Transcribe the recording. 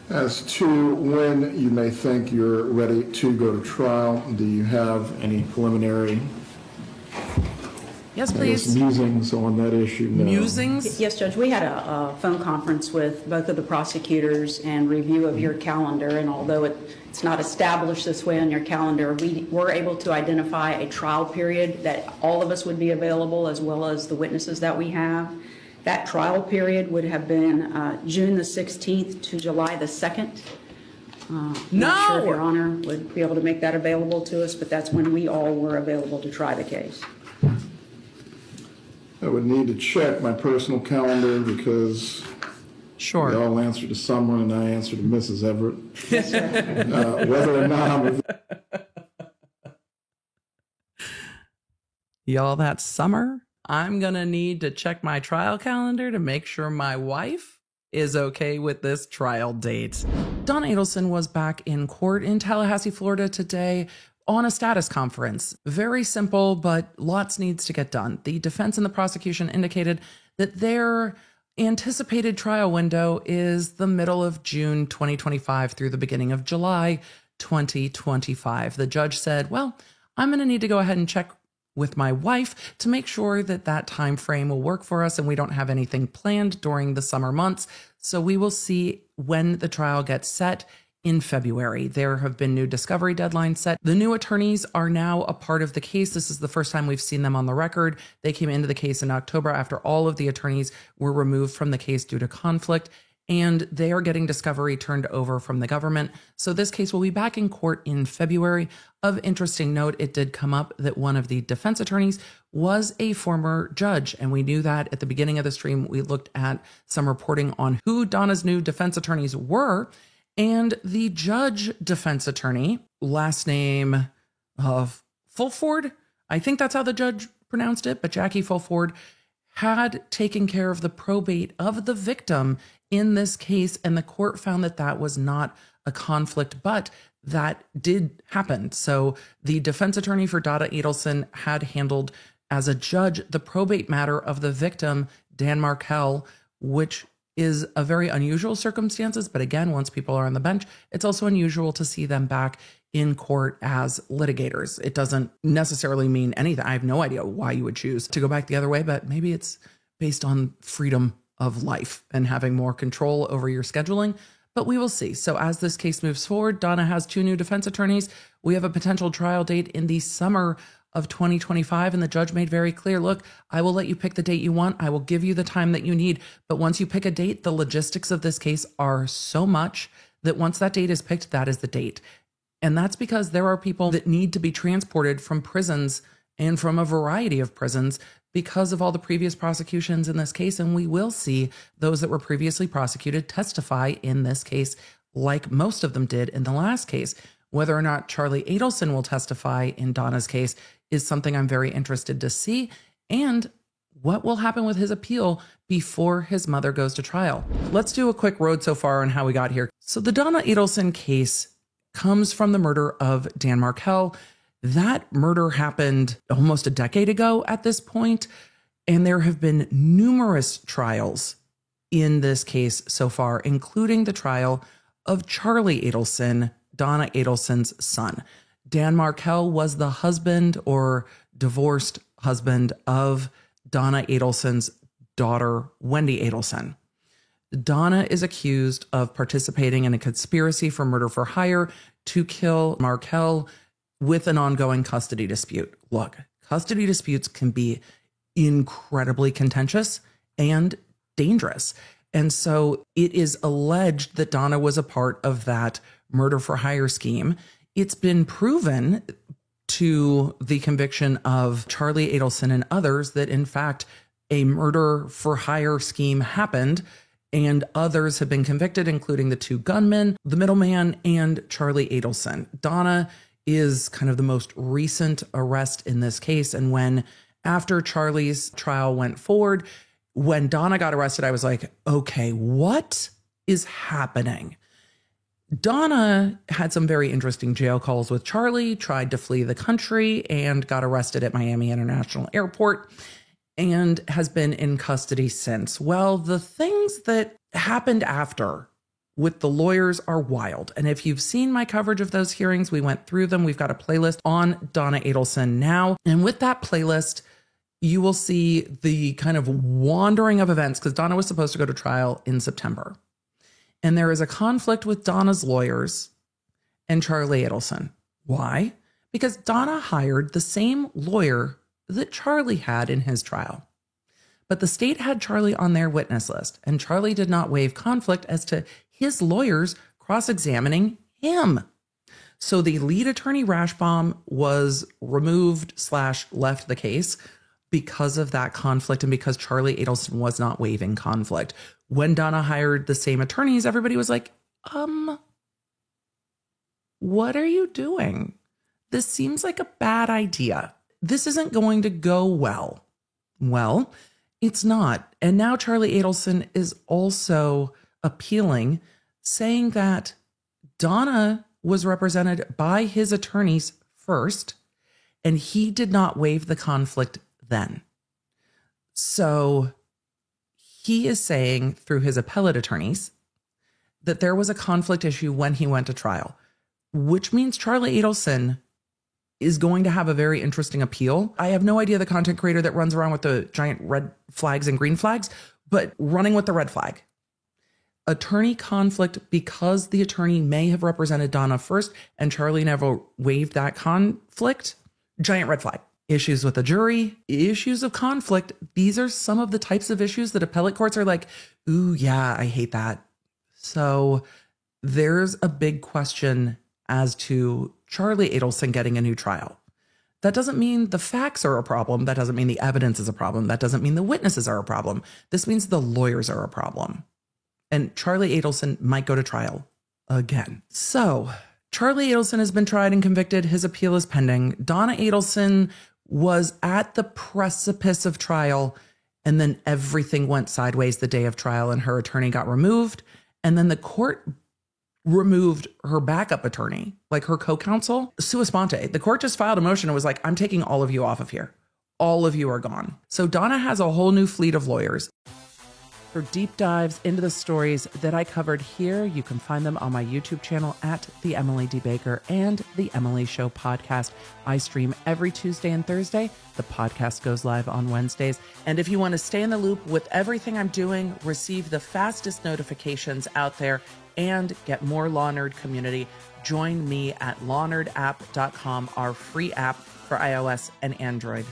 As to when you may think you're ready to go to trial, do you have any preliminary Yes, please. musings on that issue? No. Musings? Yes, Judge, we had a phone conference with both of the prosecutors and review of your calendar, and although it's not established this way on your calendar, we were able to identify a trial period that all of us would be available, as well as the witnesses that we have. That trial period would have been June the 16th to July the 2nd. Not sure if Your Honor would be able to make that available to us, but that's when we all were available to try the case. I would need to check my personal calendar because Sure. we all answer to someone and I answer to Mrs. Everett. Yes, sir. Whether or not I'm Y'all, that summer, I'm going to need to check my trial calendar to make sure my wife is okay with this trial date. Donna Adelson was back in court in Tallahassee, Florida today on a status conference. Very simple, but lots needs to get done. The defense and the prosecution indicated that their anticipated trial window is the middle of June 2025 through the beginning of July 2025. The judge said, well, I'm going to need to go ahead and check with my wife to make sure that that time frame will work for us and we don't have anything planned during the summer months. So we will see when the trial gets set in February. There have been new discovery deadlines set. The new attorneys are now a part of the case. This is the first time we've seen them on the record. They came into the case in October after all of the attorneys were removed from the case due to conflict, and they are getting discovery turned over from the government. So this case will be back in court in February. Of interesting note, it did come up that one of the defense attorneys was a former judge, and we knew that at the beginning of the stream. We looked at some reporting on who Donna's new defense attorneys were, and the judge defense attorney, last name of Fulford, I think that's how the judge pronounced it, but Jackie Fulford, had taken care of the probate of the victim in this case, and the court found that that was not a conflict, but that did happen. So the defense attorney for Donna Adelson had handled as a judge the probate matter of the victim, Dan Markel, which is a very unusual circumstances. But again, once people are on the bench, it's also unusual to see them back in court as litigators. It doesn't necessarily mean anything. I have no idea why you would choose to go back the other way, but maybe it's based on freedom of life and having more control over your scheduling. But we will see. So as this case moves forward, Donna has two new defense attorneys. We have a potential trial date in the summer of 2025. And the judge made very clear, look, I will let you pick the date you want. I will give you the time that you need. But once you pick a date, the logistics of this case are so much that once that date is picked, that is the date. And that's because there are people that need to be transported from prisons and from a variety of prisons because of all the previous prosecutions in this case. And we will see those that were previously prosecuted testify in this case, like most of them did in the last case. Whether or not Charlie Adelson will testify in Donna's case is something I'm very interested to see. And what will happen with his appeal before his mother goes to trial. Let's do a quick road so far on how we got here. So the Donna Adelson case comes from the murder of Dan Markel. That murder happened almost a decade ago at this point, and there have been numerous trials in this case so far, including the trial of Charlie Adelson, Donna Adelson's son. Dan Markel was the husband or divorced husband of Donna Adelson's daughter, Wendy Adelson. Donna is accused of participating in a conspiracy for murder for hire to kill Markel with an ongoing custody dispute. Look, custody disputes can be incredibly contentious and dangerous. And so it is alleged that Donna was a part of that murder for hire scheme. It's been proven to the conviction of Charlie Adelson and others that, in fact, a murder for hire scheme happened, and others have been convicted, including the two gunmen, the middleman, and Charlie Adelson. Donna is kind of the most recent arrest in this case. And after Charlie's trial went forward, when Donna got arrested, I was like, okay, what is happening? Donna had some very interesting jail calls with Charlie, tried to flee the country, and got arrested at Miami International Airport, and has been in custody since. Well, the things that happened after with the lawyers are wild. And if you've seen my coverage of those hearings, we went through them. We've got a playlist on Donna Adelson now. And with that playlist, you will see the kind of wandering of events, because Donna was supposed to go to trial in September. And there is a conflict with Donna's lawyers and Charlie Adelson. Why? Because Donna hired the same lawyer that Charlie had in his trial. But the state had Charlie on their witness list, and Charlie did not waive conflict as to his lawyers cross-examining him. So the lead attorney, Rashbaum, was removed/left the case because of that conflict and because Charlie Adelson was not waiving conflict. When Donna hired the same attorneys, everybody was like, what are you doing? This seems like a bad idea. This isn't going to go well. Well, it's not. And now Charlie Adelson is also appealing, saying that Donna was represented by his attorneys first, and he did not waive the conflict then. So he is saying through his appellate attorneys that there was a conflict issue when he went to trial, which means Charlie Adelson is going to have a very interesting appeal. I have no idea the content creator that runs around with the giant red flags and green flags, but running with the red flag. Attorney conflict because the attorney may have represented Donna first and Charlie never waived that conflict. Giant red flag. Issues with the jury, issues of conflict. These are some of the types of issues that appellate courts are like, ooh, yeah, I hate that. So there's a big question as to Charlie Adelson getting a new trial. That doesn't mean the facts are a problem. That doesn't mean the evidence is a problem. That doesn't mean the witnesses are a problem. This means the lawyers are a problem. And Charlie Adelson might go to trial again. So Charlie Adelson has been tried and convicted. His appeal is pending. Donna Adelson was at the precipice of trial, and then everything went sideways the day of trial, and her attorney got removed. And then the court removed her backup attorney, like her co-counsel, sua sponte. The court just filed a motion and was like, I'm taking all of you off of here. All of you are gone. So Donna has a whole new fleet of lawyers. For deep dives into the stories that I covered here, you can find them on my YouTube channel at The Emily D. Baker and The Emily Show podcast. I stream every Tuesday and Thursday. The podcast goes live on Wednesdays. And if you want to stay in the loop with everything I'm doing, receive the fastest notifications out there, and get more Law Nerd community, join me at lawnerdapp.com, our free app for iOS and Android.